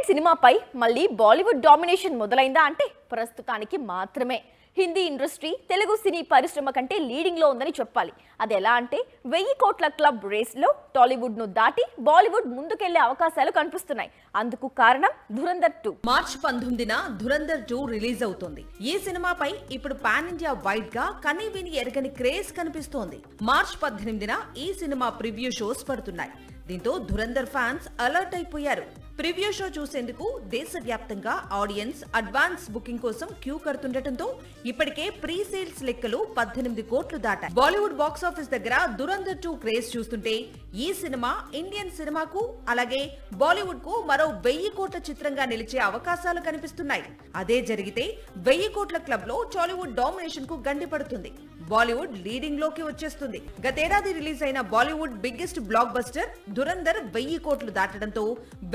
సినిమాపై మళ్ళీ బాలీవుడ్ డామినేషన్ మొదలైందా అంటే ప్రస్తుతానికి మాత్రమే. హిందీ ఇండస్ట్రీ తెలుగు సినీ పరిశ్రమ కంటే లీడింగ్ లో ఉందని చెప్పాలి. అది ఎలా అంటే 1000 కోట్ల క్లబ్ రేస్ లో టాలీవుడ్ ను దాటి బాలీవుడ్ ముందుకెళ్లే అవకాశాలు కనిపిస్తున్నాయి. అందుకు కారణం ధురంధర్ 2. మార్చి 19న ధురంధర్ 2 రిలీజ్ అవుతోంది. ఈ సినిమాపై ఇప్పుడు పాన్ ఇండియా వైడ్ గా కనీ విని ఎరగని క్రేజ్ కనిపిస్తోంది. మార్చి 18న ఈ సినిమా ప్రివ్యూ షోస్ పడుతున్నాయి. దీంతో ధురంధర్ ఫ్యాన్స్ అలర్ట్ అయిపోయారు. ప్రివ్యూ షో చూసేందుకు దేశవ్యాప్తంగా ఆడియన్స్ అడ్వాన్స్ బుకింగ్ కోసం క్యూ కడుతుండటంతో ఇప్పటికే ప్రీ సేల్స్ లెక్కలు 18 కోట్లు దాటాయి. బాలీవుడ్ బాక్స్ ఆఫీస్ దగ్గర ధురంధర్ 2 క్రేజ్ చూస్తుంటే ఈ సినిమా ఇండియన్ సినిమాకు అలాగే బాలీవుడ్ కు మరో 1000 కోట్ల చిత్రంగా నిలిచే అవకాశాలు కనిపిస్తున్నాయి. అదే జరిగితే 1000 కోట్ల క్లబ్ లో టాలీవుడ్ డామినేషన్ కు గండి పడుతుంది. బాలీవుడ్ లీడింగ్ లోకి వచ్చేస్తుంది. గతేడాది రిలీజ్ అయిన Bollywood biggest block buster Dhurandhar 1000 కోట్లు దాటడంతో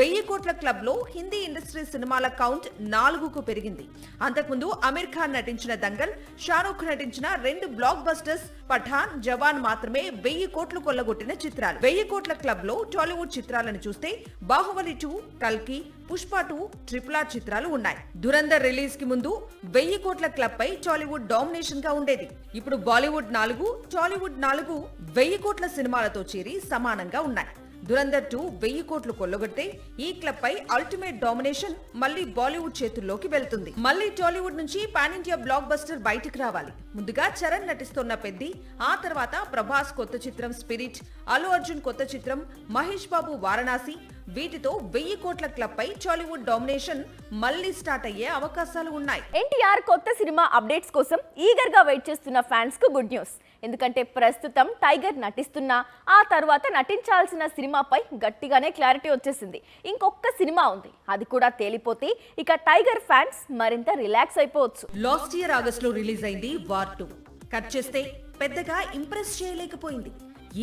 1000 కోట్ల క్లబ్ లో హిందీ ఇండస్ట్రీ సినిమాల కౌంట్ 4కు పెరిగింది. అంతకుముందు అమీర్ ఖాన్ నటించిన దంగల్, షారూఖ్ నటించిన 2 బ్లాక్ బస్టర్స్ పఠాన్, జవాన్ మాత్రమే 1000 కోట్లు కొల్లగొట్టిన చిత్రాలు. 1000 కోట్ల క్లబ్ లో టాలీవుడ్ చిత్రాలను చూస్తే బాహుబలి 2, కల్కి, పుష్ప 2, RRR చిత్రాలు ఉన్నాయి. ధురంధర్ రిలీజ్ కి ముందు 1000 కోట్ల క్లబ్ పై టాలీవుడ్ డామినేషన్ గా ఉండేది. ఇప్పుడు బాలీవుడ్ 4, టాలీవుడ్ 4 1000 కోట్ల సినిమాలతో చేరి సమానంగా ఉన్నాయి. ధురంధర్ 2 1000 కోట్లు కొల్లగొడితే ఈ క్లబ్ పై అల్టిమేట్ డామినేషన్ మళ్ళీ బాలీవుడ్ చేతుల్లోకి వెళ్తుంది. మళ్ళీ టాలీవుడ్ నుంచి పాన్ ఇండియా బ్లాక్ బస్టర్ బయటికి రావాలి. ముందుగా చరణ్ నటిస్తున్న పెద్ది, ఆ తర్వాత ప్రభాస్ కొత్త చిత్రం స్పిరిట్, అల్లు అర్జున్ కొత్త చిత్రం, మహేష్ బాబు వారణాసి, వీటితో 1000 కోట్ల క్లబ్ పై టాలీవుడ్ డామినేషన్ మళ్ళీ స్టార్ట్ అయ్యే అవకాశాలు ఉన్నాయి. ఎన్టీఆర్ కొత్త సినిమా అప్డేట్స్ కోసం ఈగర్ గా వెయిట్ చేస్తున్న ఫ్యాన్స్ కు గుడ్ న్యూస్. ఎందుకంటే ప్రస్తుతం టైగర్ నటిస్తున్నా ఆ తర్వాత నటించాల్సిన సినిమాపై గట్టిగానే క్లారిటీ వచ్చేసింది. ఇంకొక సినిమా ఉంది, అది కూడా తేలిపోతే ఇక టైగర్ ఫ్యాన్స్ మరింత రిలాక్స్ అయిపోవచ్చు. లాస్ట్ ఇయర్ ఆగస్ట్ లో రిలీజ్ అయింది వార్ 2. కట్ చేస్తే పెద్దగా ఇంప్రెస్ చేయలేకపోయింది.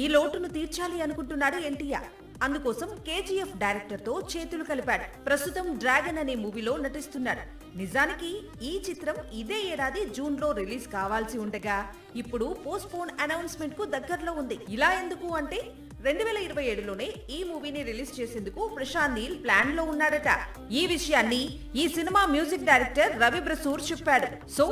ఈ లోటును తీర్చాలి అనుకుంటున్నాడు ఎన్టీఆర్. అందుకోసం KGF డైరెక్టర్ తో చేతులు కలిపాడు. ప్రస్తుతం డ్రాగన్ అనే మూవీలో నటిస్తున్నాడు. నిజానికి ఈ చిత్రం ఇదే ఏడాది జూన్ లో రిలీజ్ కావాల్సి ఉండగా ఇప్పుడు పోస్ట్ పోన్ అనౌన్స్మెంట్ కు దగ్గరలో ఉంది. ఇలా ఎందుకు అంటే 2027లోనే ఈ మూవీని రిలీజ్ చేసేందుకు ప్రశాంత్ నీల్ ప్లాన్ లో ఉన్నాడట. ఈ విషయాన్ని ఈ సినిమా మ్యూజిక్ డైరెక్టర్ రవి బ్రసూర్ చెప్పాడు. So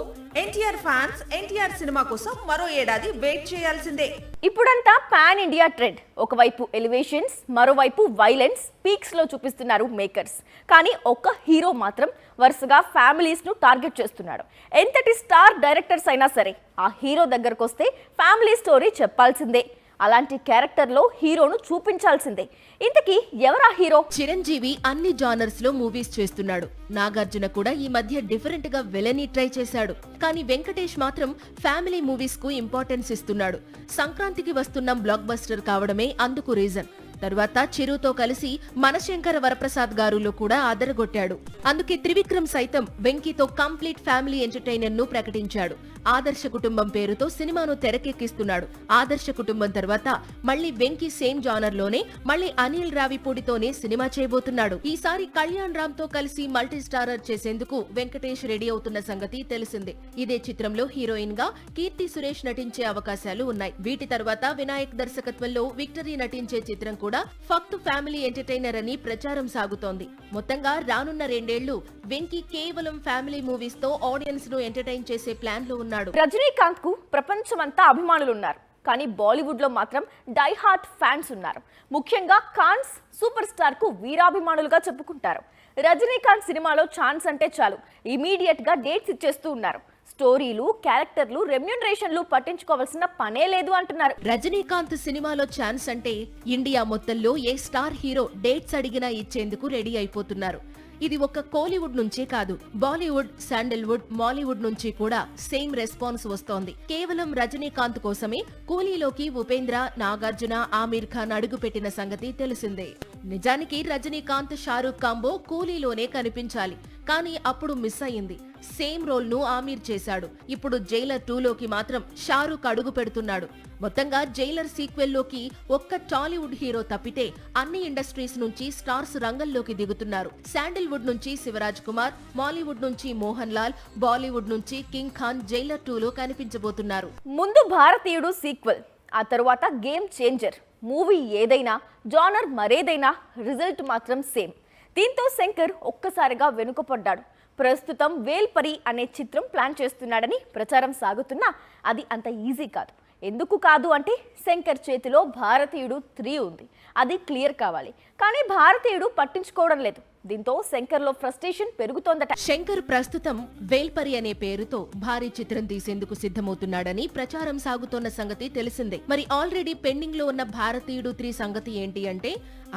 NTR fans NTR cinema కోసం మరో ఏడాది వెయిట్ చేయాల్సిందే. ఇప్పుడంతా పాన్ ఇండియా ట్రెండ్. ఒకవైపు ఎలివేషన్స్, మరోవైపు వైలెన్స్ పీక్స్ లో చూపిస్తున్నారు మేకర్స్. కానీ ఒక్క హీరో మాత్రం వరుసగా ఫ్యామిలీస్ ను టార్గెట్ చేస్తున్నాడు. ఎంతటి స్టార్ డైరెక్టర్స్ అయినా సరే ఆ హీరో దగ్గరకు వస్తే ఫ్యామిలీ స్టోరీ చెప్పాల్సిందే. అలాంటి క్యారెక్టర్ లో హీరోను చూపించాల్సిందే. ఇంతకీ ఎవరా హీరో? చిరంజీవి అన్ని జానర్స్ లో మూవీస్ చేస్తున్నాడు. నాగార్జున కూడా ఈ మధ్య డిఫరెంట్ గా విలనీ ట్రై చేశాడు. కానీ వెంకటేష్ మాత్రం ఫ్యామిలీ మూవీస్ కు ఇంపార్టెన్స్ ఇస్తున్నాడు. సంక్రాంతికి వస్తున్న బ్లాక్ బస్టర్ కావడమే అందుకు రీజన్. తరువాత చిరుతో కలిసి మనశంకర వరప్రసాద్ గారులో కూడా అదరగొట్టాడు. అందుకే త్రివిక్రమ్ సైతం వెంకీతో కంప్లీట్ ఫ్యామిలీ ఎంటర్టైనర్ ను ప్రకటించాడు. ఆదర్శ కుటుంబం పేరుతో సినిమాను తెరకెక్కిస్తున్నాడు. ఆదర్శ కుటుంబం తర్వాత మళ్లీ వెంకీ సేమ్ జానర్ లోనే మళ్లీ అనిల్ రావిపూడితోనే సినిమా చేయబోతున్నాడు. ఈసారి కళ్యాణ్ రామ్ తో కలిసి మల్టీ స్టారర్ చేసేందుకు వెంకటేష్ రెడీ అవుతున్న సంగతి తెలిసిందే. ఇదే చిత్రంలో హీరోయిన్ గా కీర్తి సురేష్ నటించే అవకాశాలు ఉన్నాయి. వీటి తర్వాత వినాయక్ దర్శకత్వంలో విక్టరీ నటించే చిత్రం కూడా ఫక్త్ ఫ్యామిలీ ఎంటర్టైనర్ అని ప్రచారం సాగుతోంది. మొత్తంగా రానున్న 2 ఏళ్లు వెంకీ కేవలం ఫ్యామిలీ మూవీస్ తో ఆడియన్స్ ను ఎంటర్టైన్ చేసే ప్లాన్ లో ఉన్నాడు. రజనీకాంత్ కు ప్రపంచమంతా అభిమానులు ఉన్నారు. కానీ బాలీవుడ్ లో మాత్రం డై హార్ట్ ఫ్యాన్స్ ఉన్నారు. ముఖ్యంగా ఖాన్స్ సూపర్ స్టార్ కు వీరాభిమానులుగా చెప్పుకుంటారు. రజనీకాంత్ సినిమాలో ఛాన్స్ అంటే చాలు ఇమీడియట్ గా డేట్స్ ఇచ్చేస్తూ ఉన్నారు. స్టోరీలు, క్యారెక్టర్లు, రెమ్యూనరేషన్లు పట్టించుకోవాల్సిన పనే లేదు అంటున్నారు. రజనీకాంత్ సినిమాలో ఛాన్స్ అంటే ఇండియా మొత్తంలో ఏ స్టార్ హీరో డేట్స్ అడిగినా ఇచ్చేందుకు రెడీ అయిపోతున్నారు. ఇది ఒక్క కోలీవుడ్ నుంచే కాదు, బాలీవుడ్, శాండల్వుడ్, మాలీవుడ్ నుంచి కూడా సేమ్ రెస్పాన్స్ వస్తోంది. కేవలం రజనీకాంత్ కోసమే కూలీలోకి ఉపేంద్ర, నాగార్జున, ఆమీర్ ఖాన్ అడుగుపెట్టిన సంగతి తెలిసిందే. నిజానికి రజనీకాంత్, షారూఖ్ కాంబో కూలీలోనే కనిపించాలి. కానీ అప్పుడు మిస్ అయింది. సేమ్ రోల్ ను ఆమీర్ చేశాడు. ఇప్పుడు జైలర్ 2లోకి మాత్రం షారూఖ్ అడుగు పెడుతున్నాడు. మొత్తంగా జైలర్ సీక్వెల్ లోకి ఒక్క టాలీవుడ్ హీరో తప్పితే అన్ని ఇండస్ట్రీస్ నుంచి స్టార్స్ రంగంలోకి దిగుతున్నారు. శాండల్వుడ్ నుంచి శివరాజ్ కుమార్, మాలీవుడ్ నుంచి మోహన్ లాల్, బాలీవుడ్ నుంచి కింగ్ ఖాన్ జైలర్ 2లో కనిపించబోతున్నారు. ముందు భారతీయుడు సీక్వెల్, ఆ తరువాత గేమ్ చేంజర్. మూవీ ఏదైనా, జానర్ మరేదైనా, రిజల్ట్ మాత్రం సేమ్. దీంతో శంకర్ ఒక్కసారిగా వెనుకపడ్డాడు. ప్రస్తుతం వేల్పరి అనే చిత్రం ప్లాన్ చేస్తున్నాడని ప్రచారం సాగుతున్నా అది అంత ఈజీ కాదు. ఎందుకు కాదు అంటే శంకర్ చేతిలో భారతీయుడు 3 ఉంది. అది క్లియర్ కావాలి. కానీ భారతీయుడు పట్టించుకోవడం లేదు. దీంతో శంకర్లో ఫ్రస్ట్రేషన్ పెరుగుతోందట. శంకర్ ప్రస్తుతం వేల్పరి అనే పేరుతో భారీ చిత్రం తీసేందుకు సిద్ధమవుతున్నాడని ప్రచారం సాగుతోన్న సంగతి తెలిసిందే. మరి ఆల్రెడీ పెండింగ్ లో ఉన్న భారతీయుడు 3 సంగతి ఏంటి అంటే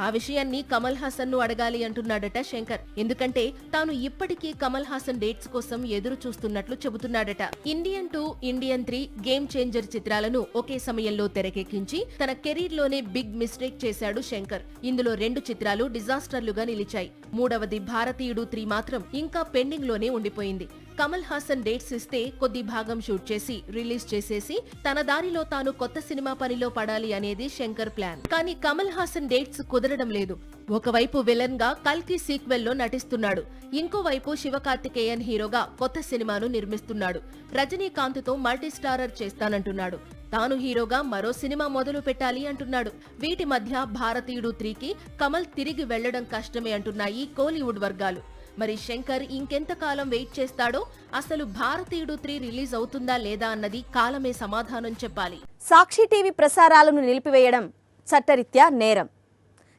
ఆ విషయాన్ని కమల్ హాసన్ ను అడగాలి అంటున్నాడట శంకర్. ఎందుకంటే తాను ఇప్పటికీ కమల్ హాసన్ డేట్స్ కోసం ఎదురు చూస్తున్నట్లు చెబుతున్నాడట. ఇండియన్ 2, ఇండియన్ 3 గేమ్ చేంజర్ చిత్రాలను ఒకే సమయంలో తెరకెక్కించి తన కెరీర్ లోనే బిగ్ మిస్టేక్ చేశాడు శంకర్. ఇందులో 2 చిత్రాలు డిజాస్టర్లుగా నిలిచాయి. మూడవది భారతీయుడు 3 మాత్రం ఇంకా పెండింగ్ లోనే ఉండిపోయింది. కమల్ హాసన్ డేట్స్ ఇస్తే కొద్ది భాగం షూట్ చేసి రిలీజ్ చేసేసి తన దారిలో తాను కొత్త సినిమా పనిలో పడాలి అనేది శంకర్ ప్లాన్. కానీ కమల్ హాసన్ డేట్స్ కుదరడం లేదు. ఒకవైపు విలన్ గా కల్కి సీక్వెల్ లో నటిస్తున్నాడు. ఇంకోవైపు శివకార్తికేయన్ హీరోగా కొత్త సినిమాను నిర్మిస్తున్నాడు. రజనీకాంత్ తో మల్టీస్టారర్ చేస్తానంటున్నాడు. తాను హీరోగా మరో సినిమా మొదలు పెట్టాలి అంటున్నాడు. వీటి మధ్య భారతీయుడు 3కి కమల్ తిరిగి వెళ్లడం కష్టమే అంటున్నాయి కోలీవుడ్ వర్గాలు. మరి శంకర్ ఇంకెంతకాలం వెయిట్ చేస్తాడో, అసలు భారతీయుడు 3 రిలీజ్ అవుతుందా లేదా అన్నది కాలమే సమాధానం చెప్పాలి. సాక్షి టీవీ ప్రసారాలను నిలిపివేయడం చట్టరీత్యా నేరం.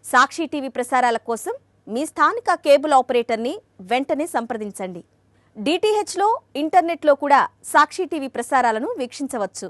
సాక్షి టీవీ ప్రసారాల కోసం మీ స్థానిక కేబుల్ ఆపరేటర్ని వెంటనే సంప్రదించండి. DTHలో, ఇంటర్నెట్లో కూడా సాక్షి టీవీ ప్రసారాలను వీక్షించవచ్చు.